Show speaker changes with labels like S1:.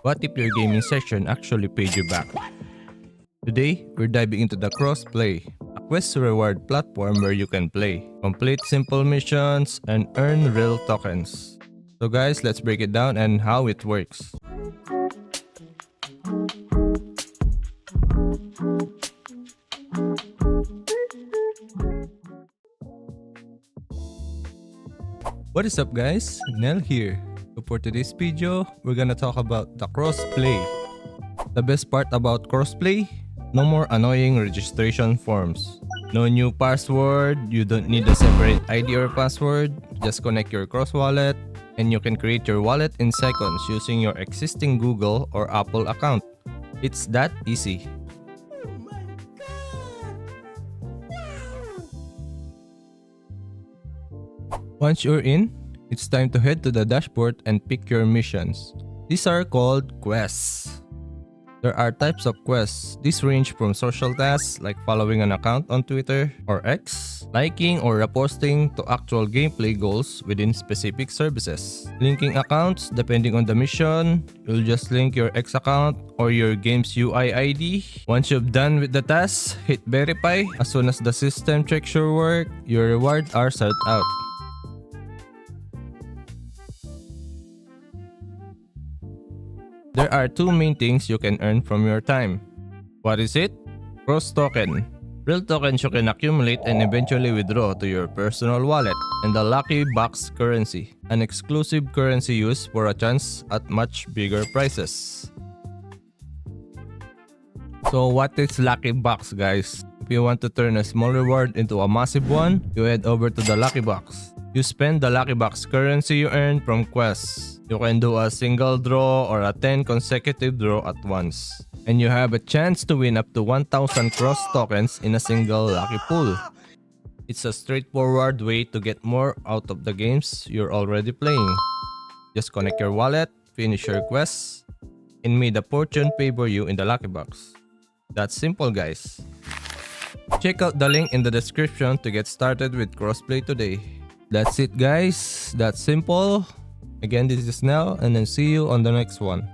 S1: What if your gaming session actually paid you back? Today, we're diving into the crossplay, a quest reward platform where you can play, complete simple missions, and earn real tokens. So guys, let's break it down and how it works. What is up guys, Nell here. So for today's video, we're gonna talk about the crossplay. The best part about crossplay, no more annoying registration forms. No new password, you don't need a separate ID or password, just connect your cross wallet and you can create your wallet in seconds using your existing Google or Apple account. It's that easy. Once you're in, it's time to head to the dashboard and pick your missions. These are called quests. There are types of quests. These range from social tasks like following an account on Twitter or X, liking or reposting, to actual gameplay goals within specific services. Linking accounts, depending on the mission, you'll just link your X account or your game's UI ID. Once you've done with the task, hit verify. As soon as the system checks your work, your rewards are set out. There are two main things you can earn from your time. What is it? Cross token. Real tokens you can accumulate and eventually withdraw to your personal wallet. And the Lucky Box currency, an exclusive currency used for a chance at much bigger prizes. So what is Lucky Box guys? If you want to turn a small reward into a massive one, you head over to the Lucky Box. You spend the Lucky Box currency you earn from quests. You can do a single draw or a 10 consecutive draw at once. And you have a chance to win up to 1,000 cross tokens in a single lucky pool. It's a straightforward way to get more out of the games you're already playing. Just connect your wallet, finish your quests, and may the fortune favor you in the Lucky Box. That's simple guys. Check out the link in the description to get started with crossplay today. That's it guys, that's simple. Again, this is Nell and then see you on the next one.